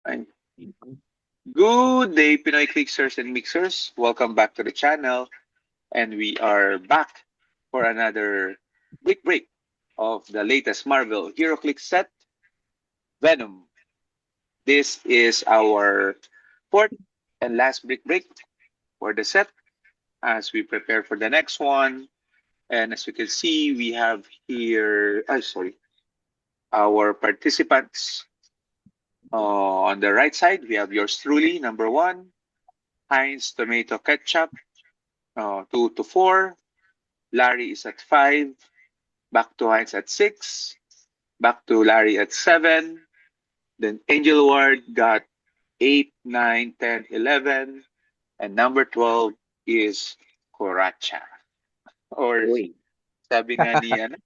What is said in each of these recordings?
Fine. Good day, Pinoy Clicksers and Mixers. Welcome back to the channel. And we are back for another quick break of the latest Marvel HeroClix set, Venom. This is our fourth and last break for the set as we prepare for the next one. And as you can see, we have here, our participants. On the right side, we have yours truly, number one, Heinz Tomato Ketchup, 2 to 4. Larry is at 5. Back to Heinz at 6. Back to Larry at 7. Then Angel Ward got 8, 9, 10, 11. And number 12 is Coracha. Or Uy. sabi nga ni, ano,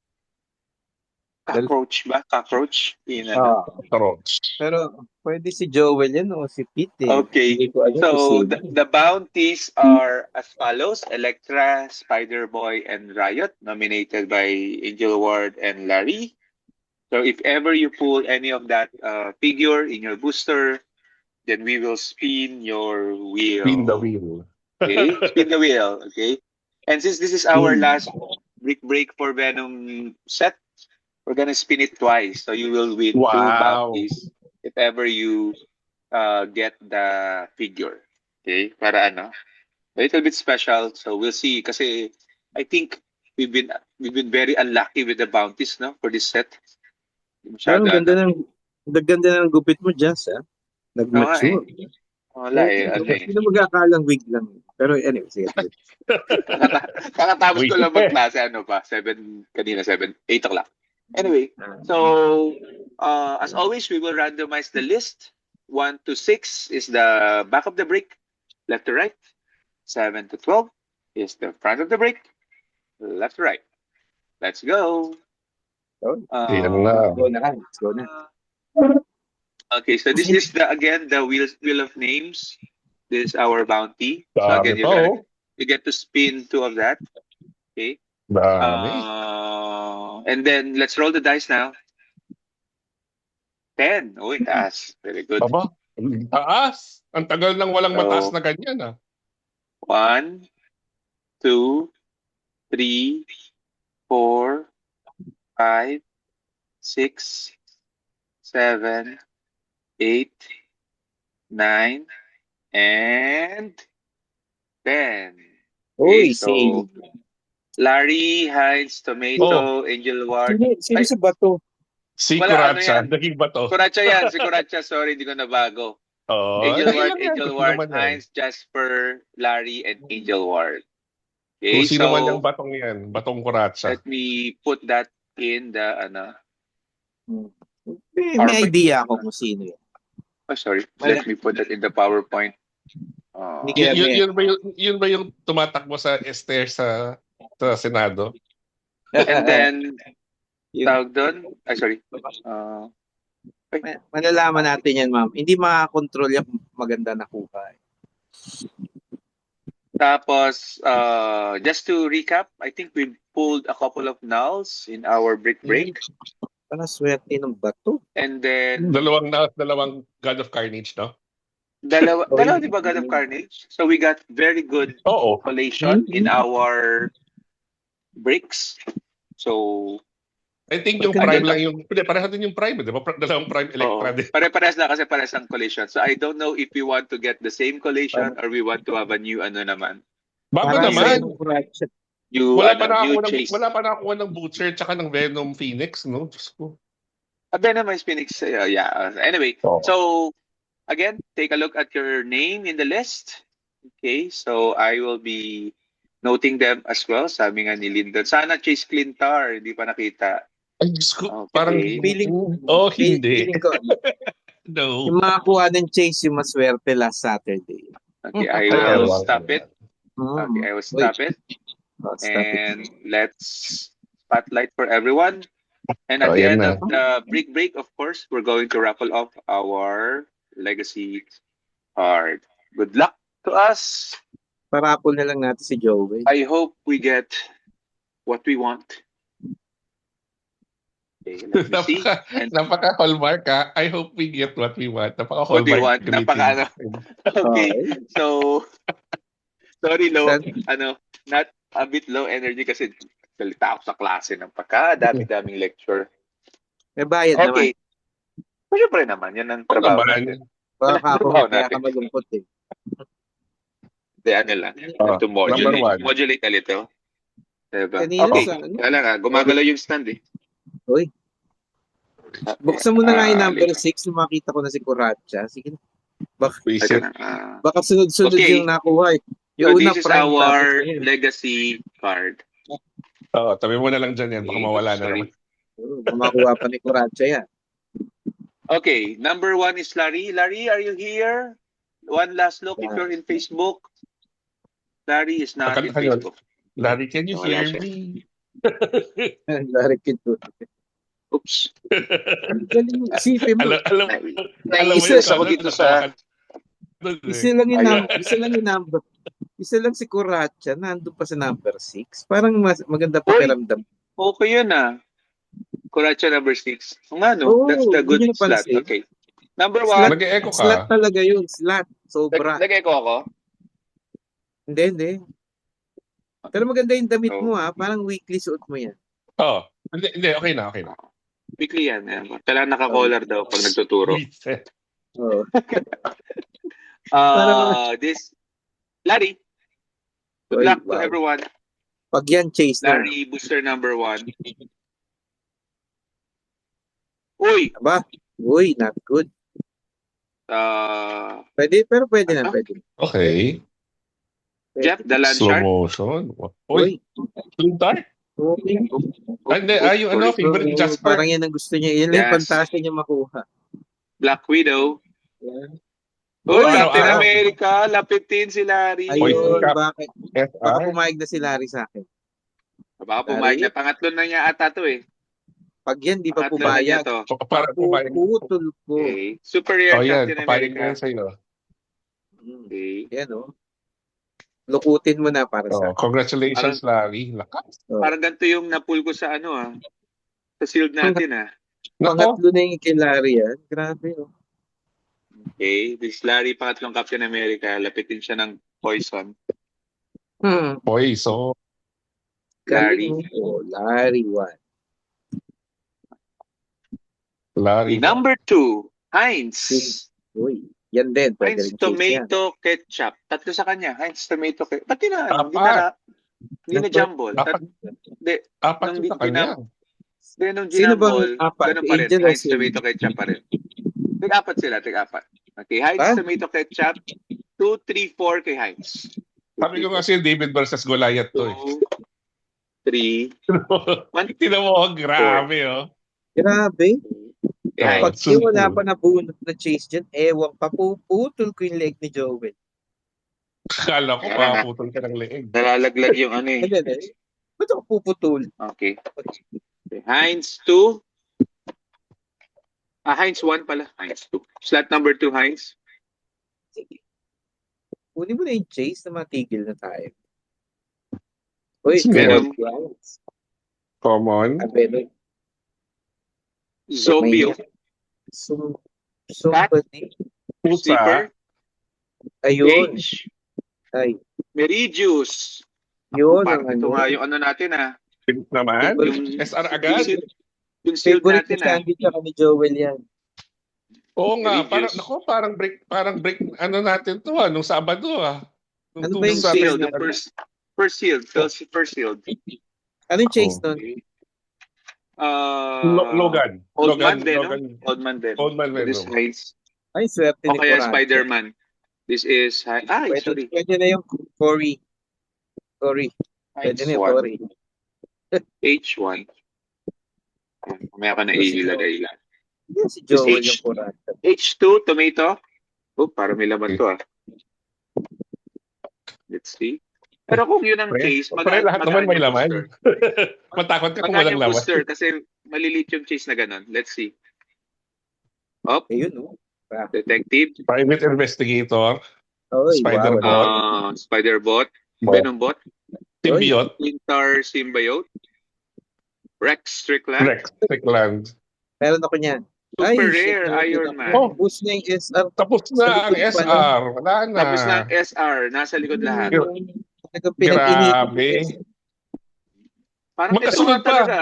Dal cockroach ba? Cockroach? In ano? Oo. Trolls. Pero puwede si Joel 'yan o si Pete, eh. Okay. Hindi ko alam kung So sino. the bounties are as follows: Electra, Spider Boy, and Riot, nominated by Angel Ward and Larry. So if ever you pull any of that figure in your booster, then we will spin your Spin the wheel. wheel. Okay, spin the wheel. Okay, and since this is our last break for Venom set, we're gonna spin it twice. So you will win two Wow. bounties if ever you get the figure. Okay? Para ano, a little bit special. So we'll see. Kasi I think we've been very unlucky with the bounties, no, for this set. Hindi Pero masyado ano. ang ganda ng gupit mo, Jazz, Oo nga eh. Nag-mature. Wala eh. Ano eh. Sino mag-aakalang wig lang. Pero anyway, sige. Kakatapos ko Wait. lang magklase, ano pa, 7, kanina 7, 8 o'clock. Anyway, so as always, we will randomize the list. 1 to 6 is the back of the brick, left to right. 7 to 12 is the front of the brick, left to right. Let's go. Ayan na. Go na ka. Let's go na. Okay, so this is the wheel of names. This is our bounty. So again, Dami pa, oh. you get to spin 2 of that. Okay. Dami. And then let's roll the dice now. 10. Oh, taas. Very good. Aba, ang taas. Ang tagal nang walang mataas na ganyan, ah. 1, 2, 3, 4, 5, 6, 7, 8, 9, and 10. Uy, so Larry, Heinz, Tomato, Angel Ward. Sino Ay, sa bato? Si wala, ano Kuratsa, yan? naging bato. Kuracha yan. Si Kuracha, sorry, hindi ko nabago. Oo. Angel Ward, Ilan yan? Angel Kung Ward, naman yan. Heinz, Jasper, Larry, and Angel Ward. Kung Okay, sino man yung so batong yan. Batong Kuratsa. let me put that in the May PowerPoint. idea ako kung sino yan. Oh, sorry. Let me put that in the PowerPoint. Hindi kaya may- Yun ba yung tumatakbo sa Esther sa Senado? And then, Yun. tawag doon. Ay, sorry. Malalaman natin yan, ma'am. Hindi makakontrol yan kung maganda na kuha. Tapos, just to recap, I think we pulled a couple of nulls in our break. Parang swerte ng bato. And then, Dalawang God of Carnage, no? dalawa di ba God of Carnage? So we got very good Oo. collation in our breaks. So, I think yung Prime lang yung... Pareho din yung Prime, di ba? Dalawang Prime Electra din. pare-parehas na kasi parehas ang collation. So I don't know if we want to get the same collation or we want to have a new ano naman. Bago Parang naman. New, Wala pa na ako ng Butcher tsaka ng Venom Phoenix, no? Diyos ko. Venom is Phoenix. Yeah. Anyway, so again, take a look at your name in the list. Okay, so I will be noting them as well. Sabi nga ni Lyndon. Sana Chase Clintar, hindi pa nakita. Ay, Diyos ko. Okay. Parang... hindi. Feeling ko, No. yung makakuha ng Chase yung maswerte last Saturday. Okay, I will stop it. Okay, I will stop it. And let's spotlight for everyone. And at the end of the break, of course, we're going to raffle off our legacy card. Good luck to us. Parapol na lang natin si Joey. I hope we get what we want. Okay, let me see. And Napaka-hallmark ka. I hope we get what we want. what do you want? Napaka-hallmark greeting. Okay. Okay. So, sorry, low. San- Not a bit low energy kasi salita ako sa klase ng dami-daming lecture. May bayad naman. Okay. Siyempre naman, yan ang Oo trabaho naman. natin. Baka ako Trabaho kaya natin. ka malungkot eh. Hindi, ano lang. Oh, To modulate. number one. Modulate a little. Diba? Kanina Okay. sa ano? Kaya lang gumagalaw yung stand eh. Uy, buksan mo na nga yung number later. 6 nung makita ko na si Kuratsa. Sige na. Baka, Ito Visit. na. baka sunod-sunod Okay. yung nakuha eh. So Yung una this is prime our tapos ngayon. legacy card. Oo, tabi mo na lang dyan yan. Baka Okay, mawala na sorry. naman. Kumakuha pa ni Kuratsa yan. Okay, number 1 is Larry. Larry, are you here? One last look if you're in Facebook. Larry is not in Akala- Facebook. Larry, can you Wala hear siya. me? Larry Kito. Oops. Isipin mo, alam Naiisip ako dito sa... isa lang yung Ayun. number. Isa lang si Kuratsa, nandun pa sa number 6. Parang maganda Uy! pakiramdam. Okay yun Kuracha number 6. O nga no, Oo, that's the good hindi niyo slot. napansin. Okay. Number Slot. 1. Nag-e-echo Slot ka. talaga yun. Slot. Sobra. Nag-echo ako? Hindi. Pero maganda yung damit Oh. mo Parang weekly suot mo yan. Oo. Hindi, okay na. Weekly yan. Kailangan naka-collar daw pag nagtuturo. Reset. Oo. This, Larry. Good Uy, luck to wow. everyone. Pag yan, chase na. Larry, booster number 1. Uy! Aba? Uy, not good. Pwede na. Ano? Pwede. Okay. Jeff, the land Slow shark. motion. Uy. Too dark. Okay. Hindi, yung ano, favorite ni Jasper. Parang yan ang gusto niya. Yan lang yung Yes. pantasya niya makuha. Black Widow. Yan. Uy, Araw-araw. Captain America. Lapitin si Larry. Ayun, Cap. bakit? Baka SR. pumayag na si Larry sa akin. Baka pumayag na. Pangatlo na niya ata to eh. Pag yan, di pa Pangatlo na niya pumayag. to. Para pumayag. Puputol ko. Okay. Super rare Yan, Captain papayag na yan America. sa'yo. Okay. Yan Lukutin mo na para sa Congratulations, Larry. Lakas. Parang ganito yung napull ko sa sa shield natin Nako, Pangatlo na yung kay Larry yan. Grabe Okay. This Larry, pangatlong Captain America. Lapitin siya ng poison. boy, so, Larry. Larry 1. Larry. Number 2, Heinz. Uy, yan din. Pwede Heinz rin chase yan. tomato ketchup. Tatlo sa kanya. Heinz tomato ketchup. Ba't Apat. hindi na jumble? Apat nung yung sa di- kanya. Nung Sino bang ginambol, apat? ganun pa rin. Angel o Heinz si- tomato ketchup pa rin. Tig-apat sila, tig-apat. Okay, Heinz Ah? tomato ketchup. 2, 3, 4 kay Heinz. Sabi ko kasi David versus Goliath to eh. 2, 3, Tinan mo, grabe Grabe. kay Ah, Pag Heinz. yung wala pa nabunot na chase dyan, ewan, papuputol ko yung leg ni Joel. Kala ko, paputol ka ng leeg. Nalalaglag yung Ba't ako puputol? Okay. Heinz 2. Heinz 1 pala. Heinz 2. Slot number 2, Heinz. Sige. Kunin mo na yung chase na matigil na tayo. Uy, Venom. Common. Venom. Zombie. Somebody. Pusa. Sleeper. Ayun. Cage. Ay, Meridius. yun Parang ang ito nga yung natin Naman. Yung- SR agad. Yung shield Favorite natin na sandwich ako ni Joel yan. Oo nga, Religious. parang break natin to nung Sabado Nung Ano two ba Yung yung Saturday shield. shield? Yung first shield. First shield. Ano yung chase nun? Logan. Old Logan. Man din, no? Logan. Old Man din. Old Man This Venom. Heinz. Ay, swerte O ni kaya Coran. Spider-Man. This is sorry. Pwede na yung Cory. Pwede Heinz na yung 1. Cory. H1. Mamaya ka na ilagay lang. Yan si Joel H- yung Coran. H2, tomato. Oh, parang may laman to Let's see. Pero kung yun ang case, Lahat naman may laman. Matakot ka kung Magkano walang yung laman. booster? Kasi malilit yung chase na ganun. Let's see. Up, Ayun, detective, Private investigator. Oy, Spider-Man. wow. Spider-Bot, Bot. Venom-Bot, Symbiote. Winter Symbiote, Rex Strickland. Rex Strickland. Meron ako niyan. Super shit, rare meron Iron ako. Man. Oh. Boost na yung SR. Tapos Sa na ang likod pa SR. Wala na. Tapos na ang SR. Nasa likod lahat. Talagang pinag-initan. Grabe. Parang ito Magkasunod nga pa. talaga.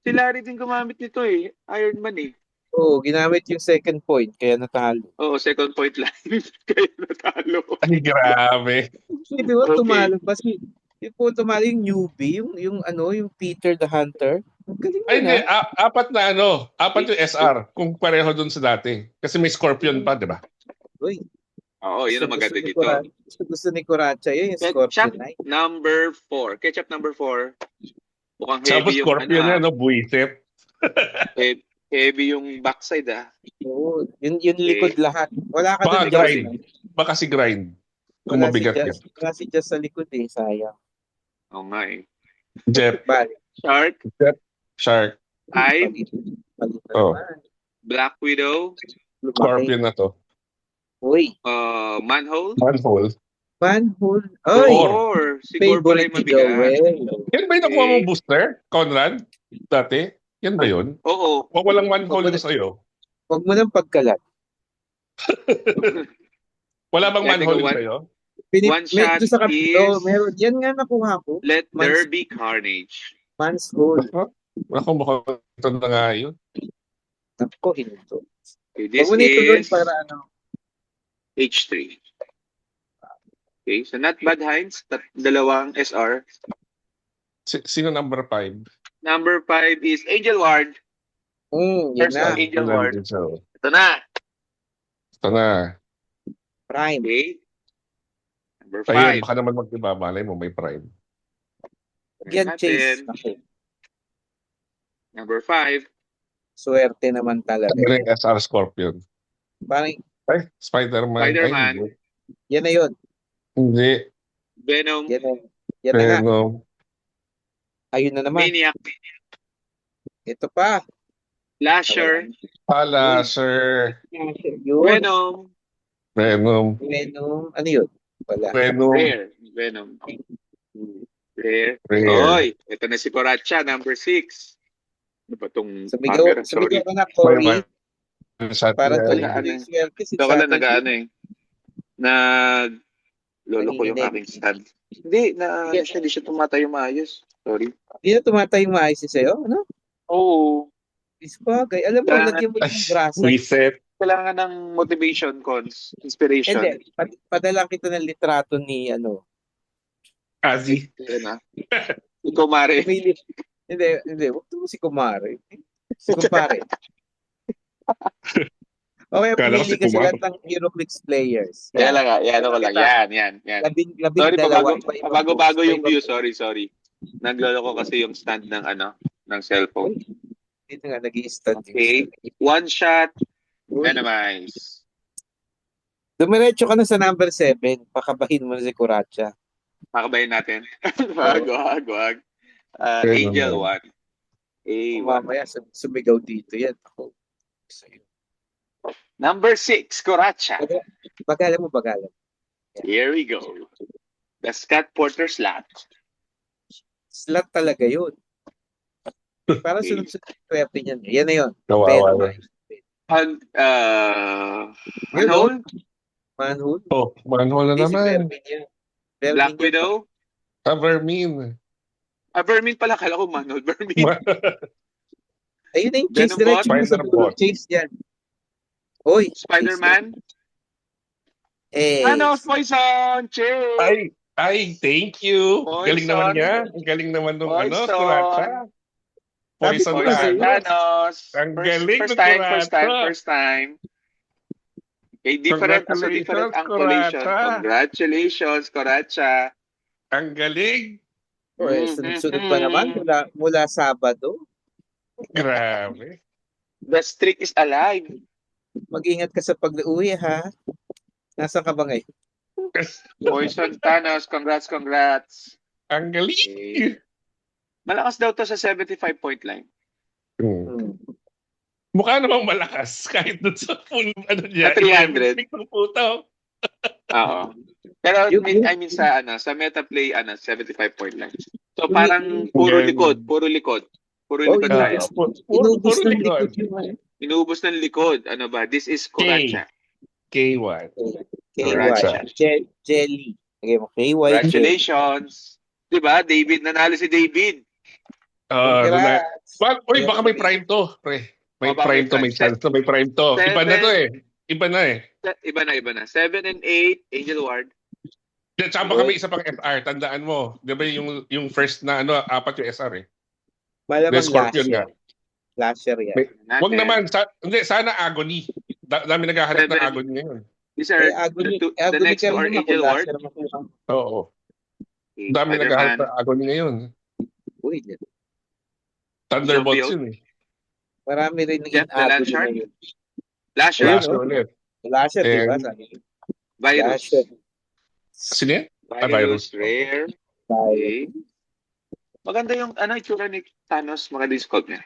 Si Larry din gumamit nito eh. Iron Man eh. Oo, ginamit yung second point, kaya natalo. Oo, second point line. Kaya natalo. Ay, grabe. Hindi ba Okay. tumalo? Kasi yung po tumalo yung newbie, yung Peter the Hunter. Ang galing Ay, hindi. na. Apat na ano. Apat yung SR. Kung pareho dun sa dati. Kasi may Scorpion pa, di ba? Uy, Oo, yun ang maganda ni dito. gusto ni Curacha yun, yung Ketchup Scorpion Knight. number 4. Ketchup number 4. Mukhang Tapos heavy yung Scorpion yan, no? Buisit. heavy yung backside ah. Oo, yun likod lahat. Wala ka Baka doon, grind. Joss. Baka si grind. Kung Wala mabigat yan. Wala si Jess sa likod eh, sayang. Oo nga eh. Jet. Balik. Shark, Shark. Hive, Palit na Oh. naman. Black Widow, Lumaki. Scorpion na to. Uy, Manhole, Manhole. Manhole. Oy, or siguro pala favorite yung ni mabigat. Joel. Yan ba yung nakuha mong booster? Conrad? Dati? Yan ba yun? Oo. O walang manhole yung sa'yo? Huwag mo nang pagkalat. Wala bang Kaya manhole tiga yung sa'yo? One shot Doon sa kapito, is- meron. Yan nga nakuha ko. Let there be carnage. Man's goal. Ako mukhang ito na nga yun. Ako, hinto. Okay, Huwag this mo na ituloy is para ano. H3. Okay, so not bad Heinz. Dalawang SR. Sino number 5? Number 5 is Angel Ward. Yan First na. Angel Ward. Ito Ito na. na. Prime. Okay. Number Ayun, 5. baka naman mag-iba. Malay mo, may prime. Yan, Chase. Okay. Number 5. Swerte naman talaga. Ano yung SR Scorpion? Parang, Ay, Spider-Man. Spider-Man. Ay, yan na yun. hindi. Venom. Yan na. Yan na nga. Venom. Ayun na naman. Maniac. Ito pa. Lasher. Hala, sir. Yun. Venom. Venom. Venom. Ano yun? Wala. Venom. Rare. Venom. Rare. Rare. Oy, ito na si Coracha, number 6. Ano ba itong camera? Sorry. Sumigaw ka na, Cory. Shot Parang yan. tuloy Wala, ano yung swerte si Ito ko lang Saturday. nag-ano eh. Lolo ko yung aking stand. Hindi, hindi siya tumatayo maayos. Sorry. Hindi na tumatay yung maayos sa'yo, ano? Oo. Isbagay. Alam mo, Kailangan- lagyan mo yung grasa. Reset. Kailangan ng motivation, inspiration. Hindi, padala kita ng litrato ni, Kazi. Yun na. Ikaw, Mare. Pumili. Hindi. Huwag mo si Kumare. Si Kumpare. Okay, Kala ko pumili si ka sa Kumare. lahat ng HeroClix players. Yan lang nga. Yan ako lang. Yan. Labing Sorry, dalawa. bago yung view. Sorry. Naglolo ko kasi yung stand ng cellphone. Dito nga, nag-i-stand. Okay. One shot. Minimize. Dumiretso ka na sa number 7. Pakabahin mo na si Curacha. Pakabayin natin. Wag. Angel 1. Mamaya, sumigaw dito yan. Ako. Sa'yo. Number 6, Coracha. Bagalan mo. Here we go. The Scott Porter slot. Slot talaga yun. Para Okay. sunod-sunod yung swerte niyan. Yan na yun. Kawawa. Pag, Yun, Manhole, Manhole. Oh, manhole na Hindi si naman. Vermin yan. Black Vermin yan. Widow. Vermin. Vermin pala, kala ko Manhole. Vermin. Ayun na yung Chase. Venom Diretso mo sa Spider-Bot. dulo. Chase yan. Oy. Spider-Man. Eh. Thanos Poison. Chase. Ay, thank you. Poison. Galing naman niya. Ang galing naman nung Poison. Kurata. Poison Sabi ko na. sa'yo. Thanos. Ang galing ng First time. Okay, different Congratulations, angulation. Coracha. Congratulations, Coracha. Ang galing. Oy, sunod-sunod pa naman mula Sabado. Grabe. The streak is alive. Mag-ingat ka sa pag-uwi, ha? Nasaan ka ba ngayon? Poison Thanos, congrats. Ang galing. Okay. Malakas daw to sa 75-point line. Mukha namang malakas kahit dun sa full niya. Sa 300. Pick ng puto. Oo. Pero Yung- I mean sa meta play 75-point line. So parang puro likod. Puro Oh, likod tayo. inubos ng likod. likod yung ano. Inubos ng likod. Ano ba? This is Koracha. K1. Koracha. Jelly. Okay mo, KY jelly. Congratulations. Diba? David, nanalo si David. Congrats. Uy, baka may prime to, pre. May baka prime may to, prime. may chance to, may prime to. Iba na to eh. Iba na eh. Iba na. 7 and 8, Angel Ward. Tsaka baka may isa pang SR, tandaan mo. Di ba yung first na apat yung SR eh. Malamang Scorpion nga. Lasher yan. Wag naman, sana Agony. Dami naghahanap ng Agony ngayon. These are Agony, the next two are Angel Ward. Oo. Okay, Dami naghahanap ng Agony ngayon. Uy, Thunderbolts yun eh. marami rin Jeff the Landshark. Lasher, ulit. Lasher, di ba? Virus. Sino yan? Virus, Rare. Okay. Maganda yung itsura ni Thanos, maganda yung sculpt niya.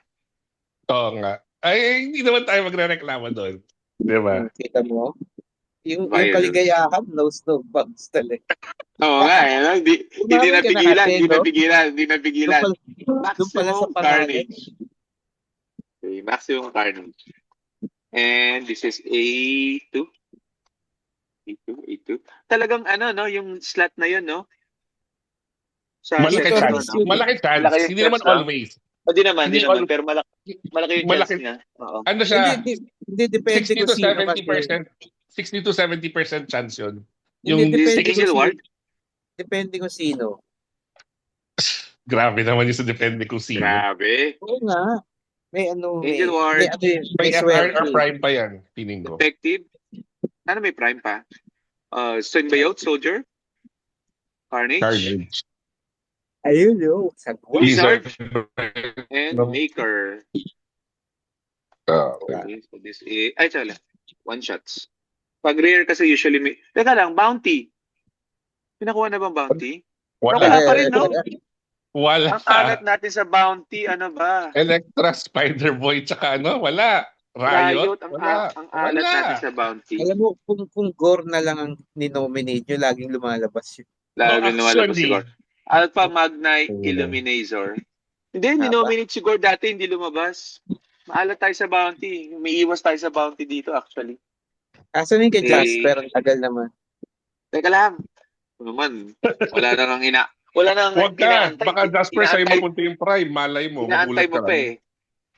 Oo nga. Ay, hindi naman tayo magre-reklamo doon. Di ba? Kita mo? Yung kaligayahan, no snow bugs talaga. Oo nga, hindi napigilan. Doon pala sa Carnage. Okay, maximum Carnage. And this is A2. A2. Talagang yung slot na yun, no? Malaki chance. Malaki chance. Hindi naman always. Hindi naman, pero malaki yung chance niya. Oo. Ano siya? Hindi depende 60 to kung 70%. 60 to 70% chance yun. Yung Angel Ward? Depende kung sino. Grabe naman yung sa depende kung sino. Grabe. Oo nga. May Angel Ward. May SR or prime pa yan, piling ko. Effective. May prime pa? Symbiote, Soldier? Carnage? Ayun yun. Wizard? And Maker. Okay. So this is... one shots. Pag rare kasi usually may... Teka lang, bounty. Pinakuha na bang bounty? Wala pa rin, no? Wala. Ang alat natin sa bounty, ano ba? Electra, Spider-Boy, tsaka wala. Riot, ang alat natin sa bounty. Alam mo, kung gore na lang ang ninominate nyo, laging lumalabas yun. Laging lumalabas si Gore. Alpha Magnite Illuminator. Hindi, ninominate si Gore dati, hindi lumabas. Maalat tayo sa bounty. May iwas tayo sa bounty dito, actually. Asan yung kay Jasper? Ang tagal naman. Teka lang. Naman, wala na nang wala nang Huwag ka. Baka Jasper sa'yo mapunta yung prime. Malay mo. Inaantay mo pa eh.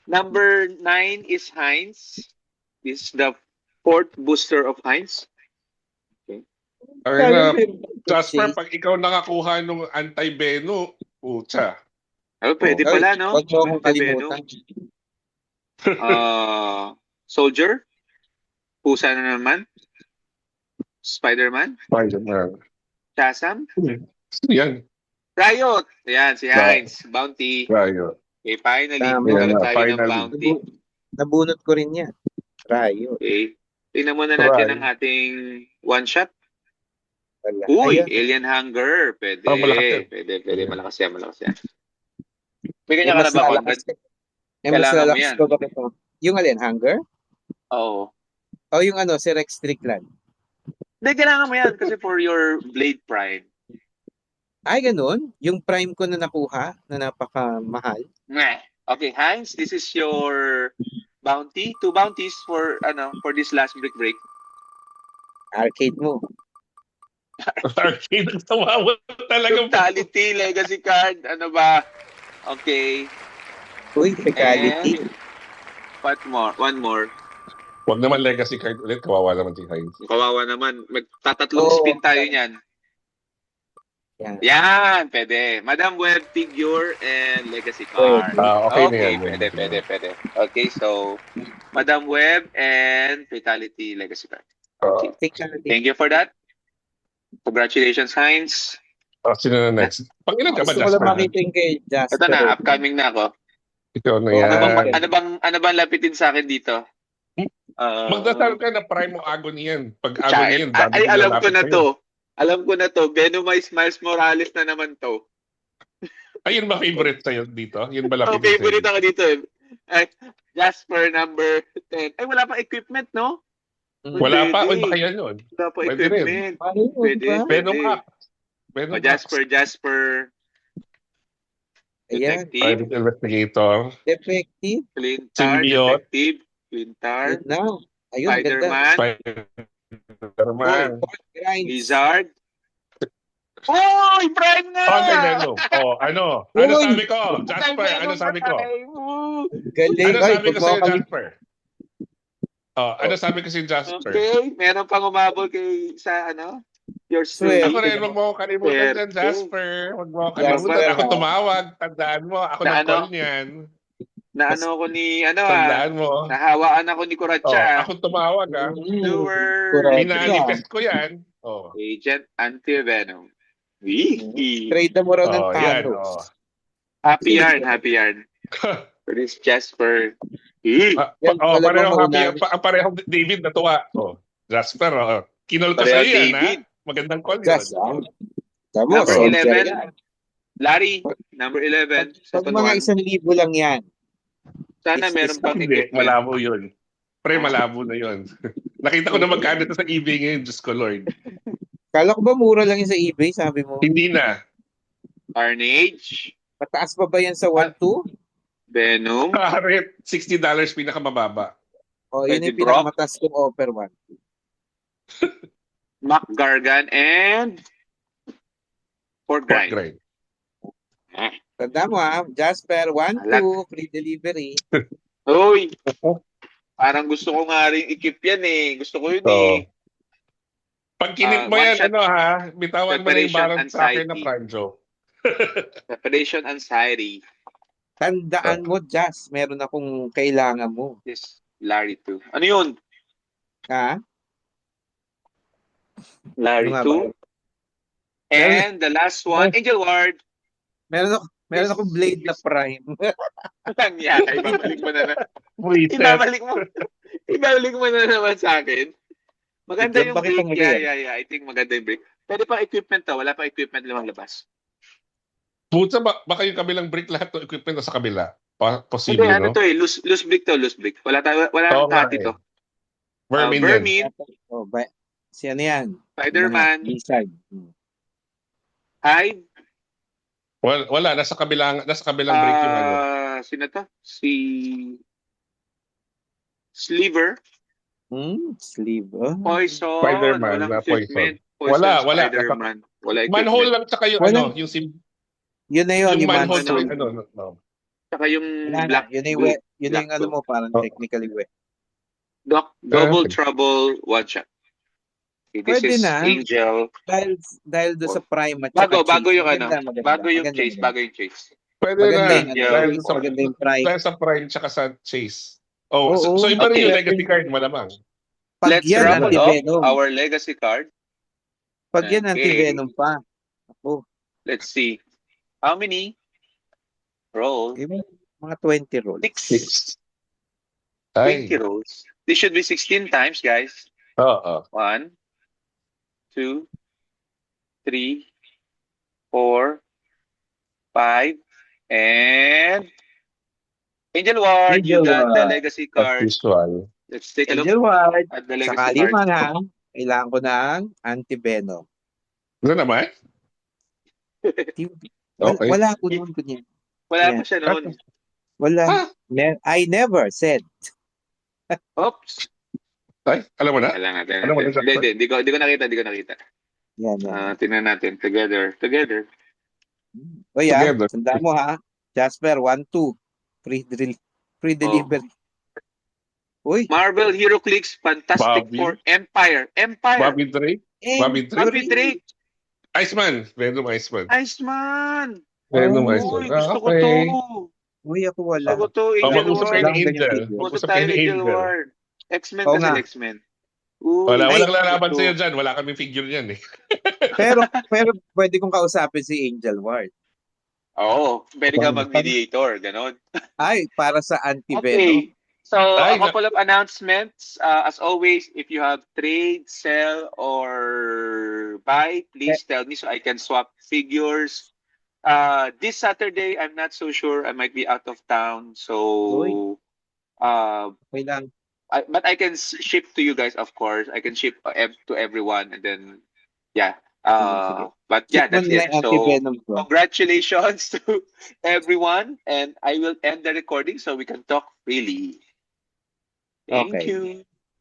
Number 9 is Heinz. This is the 4th booster of Heinz. Okay. Jasper, pag ikaw nakakuha ng anti-Venom, pucha. Pwede pala, no? Huwag mo akong kalimutan. Soldier? Pusa na naman? Spider-Man? Shazam? Yan. Riot! Ayan, si Heinz. Bounty. Riot. Okay, finally. Yan, tayo ng finally. bounty. Nabunot ko rin yan. Riot. Okay. Tingnan muna natin ang ating one-shot. Wala. Uy, Ayun. Alien Hunger. Pwede. Pwede. Malakas yan. May ganyan ka na ba, Conrad? Mas Kailangan mo lalakas yan. ko ba ito? Yung alin, Hunger? Oo. O yung si Rex Strickland? Hindi, kailangan mo yan kasi for your Blade Prime. Ay, ganun? Yung prime ko na nakuha na napakamahal? Okay, Heinz, this is your bounty. 2 bounties for this last break. Arcade mo. Arcade ang tawawa talaga. Brutality, legacy card, ano ba? Okay. Uy, Fatality. One more. Huwag naman legacy card ulit. Kawawa naman si Heinz. Kawawa naman. Magtatatlong spin tayo niyan. Yan, pwede. Madam Web figure and legacy card. Okay, pwede. Okay, so Madam Web and Fatality legacy card. Okay. Thank you for that. Congratulations, Heinz. Sino na next? Pang-ilan ka ba, Jasper? Gusto ko lang makita yung kay Jasper. Ito na, upcoming na ako. Ito na yan. Ano bang lapitin sa akin dito? Magdasal ka na prime mo Agony yan. Pag Agony yan, ay, alam ko na to. Alam ko na to. Venomize Miles Morales na naman to. Ayun ba favorite sa'yo dito? Yun ba lapitin sa'yo? Favorite ako dito. Jasper number 10. Ay, wala pa equipment, no? Wala pa. Uy, baka yan yun. Wala pa equipment. Pwede. Venom Jasper. Ayan. Detective. Private Investigator. Defective. Clintar. Symbiote. Detective. Yun Clintar. na. Ayun, ganda. Spider-Man. Spider-Man. Grinds. Lizard. Hoy! Prime na! Anti-Venom. Ano Uy! sabi ko? Jasper, ano sabi ko? Galing. Ano Ay, sabi wag ko mo sa'yo, kami. Jasper? Ano sabi ko si Jasper? Okay, meron pang umabol sa yours Swerte. Ako truly. rin, huwag mo ako kalimutan dyan, Swerte. Jasper. Huwag mo ako Jasper, kalimutan. Ako ha? tumawag. Tandaan mo, ako Na nag-call ano? niyan. Na ano ako ni, Tandaan mo. nahawaan ako ni Kuratsa. Ako tumawag, Doer. Correct. Minanifest ko yan. Agent Anti-Venom. Wee! Trade na mo raw ng Yan, Thanos. Happy yarn. This Jasper. Yan, alam pareho mo happy. muna. Pareho David natuwa. Jasper, kinol ko Pareho sa iyo yan, David. Magandang call Gas, yun. Tamo, Number soldier 11. yan. Larry, number 11. Pag Second mga one. 1,000 lang yan. Sana is- meron pang Hindi, equipment. malabo yun. Pre, malabo na yun. Nakita ko na magkano ito sa eBay ngayon, Diyos ko Lord. Kala ko ba mura lang yun sa eBay, sabi mo? Hindi na. Carnage. Mataas pa ba yan sa 1.2? Venom. Karet, $60 pinakamababa. O, yun Eddie yung pinakamataas kong offer 1. Mac Gargan and Fort Pork Grind. grind. Tanda mo Jasper, 1.2, Alat. free delivery. Uy! Parang gusto ko nga rin ikip yan eh. Gusto ko yun eh. Pag kinip mo One yan, shot bitawan mo na yung separation barang sa akin na anxiety. Franjo. Separation anxiety. Tandaan mo, Jas, meron akong kailangan mo. This Larry 2. Ano yun? Ha? Larry Ano nga 2. And the last one, Angel Ward. Meron akong blade na prime. Ang yaka, ibabalik mo na. Reset. Ibabalik mo na naman sa akin. Maganda Bigyan yung pa break. kitang muli, Yeah. I think maganda yung break. Pwede pang equipment to. Wala pang equipment limang labas. Puta, baka yung kabilang break lahat ng equipment sa kabila. Hindi, Posible, ano no? to eh. Loose break to, loose break. Wala Oo nang nga hati eh. to. Vermin yan. Vermin, Si ano yan? Spider-Man, B-side. Hive, Wala, nasa kabilang break yung ano. sino to? Si Sliver, Sleeve. Poison, Spider-Man walang na equipment. Wala. Spider-Man, wala equipment. Manhole lang tsaka yung Wala. yung Yun na yun. yung manhole manhole. tsaka no. Saka yung Wala na. black, Yun na yung wet. Yun na yung black ano mo, parang Oh. technically wet. double trouble, one shot. Okay, this Pwede is na. Angel. Dahil doon sa prime at saka Bago chase. yung Maganda. bago yung Maganda, chase, maganda. bago yung chase. Pwede Maganda na. yung Yeah. Dahil chase, sa, maganda yung prime. dahil sa Prime tsaka sa Chase. Oo. So iba rin Okay. yung legacy card, malamang. Pag Let's yan, raffle off anti-venom. our legacy card. Pag yan, Okay. anti-venom pa. Ako. Let's see. How many? Roll. Mga 20 rolls. 6. Ay. 20 rolls. This should be 16 times, guys. Oo. 1, 2, 3, 4, 5, and Angel Ward, you Angel got the Ward. legacy As card. usual. Let's take a look Angel Ward. at the legacy Sakali card. man kailangan ko ng anti-venom. Ano naman? Okay. Wala ko noon kunya. Wala Yeah. pa siya noon. Wala. Ah. I never said. Oops. Ay, alam mo na? Kailangan natin. Ano ba yung Hindi ko nakita. Yan. Tingnan natin. Together. O yan, Together. tandaan mo Jasper, 1-2. Free delivery. Uy. Marvel HeroClix Fantastic Bobby. Four Empire. Bobby Drake? Bobby Drake? Bobby Drake. Iceman. Venom Iceman. Iceman. Venom Oh, Iceman. Uy, gusto ko Okay. to. Uy, ako wala. Gusto ko to. Oh, Angel mag-usap kayo Ward. ni Angel. Gusto Mag-usap tayo kayo ni ni Angel Angel. Ward. X-Men Oo kasi nga. X-Men. Uy, Walang ay, lalaban gusto. sa'yo dyan. Wala kaming figure yan eh. Pero pwede kong kausapin si Angel Ward. Oo. Pwede ka mag-mediator. Ganon. Ay, para sa anti-venom. Okay. So, Ay, a couple of announcements. As always, if you have trade, sell, or buy, please tell me so I can swap figures. This Saturday, I'm not so sure. I might be out of town. So, Okay lang. but I can ship to you guys, of course. I can ship to everyone. And then, yeah. Sige. But yeah, Tikman that's mo na it. yung So anti-venom ko. congratulations to everyone, and I will end the recording so we can talk freely. Thank Okay. you.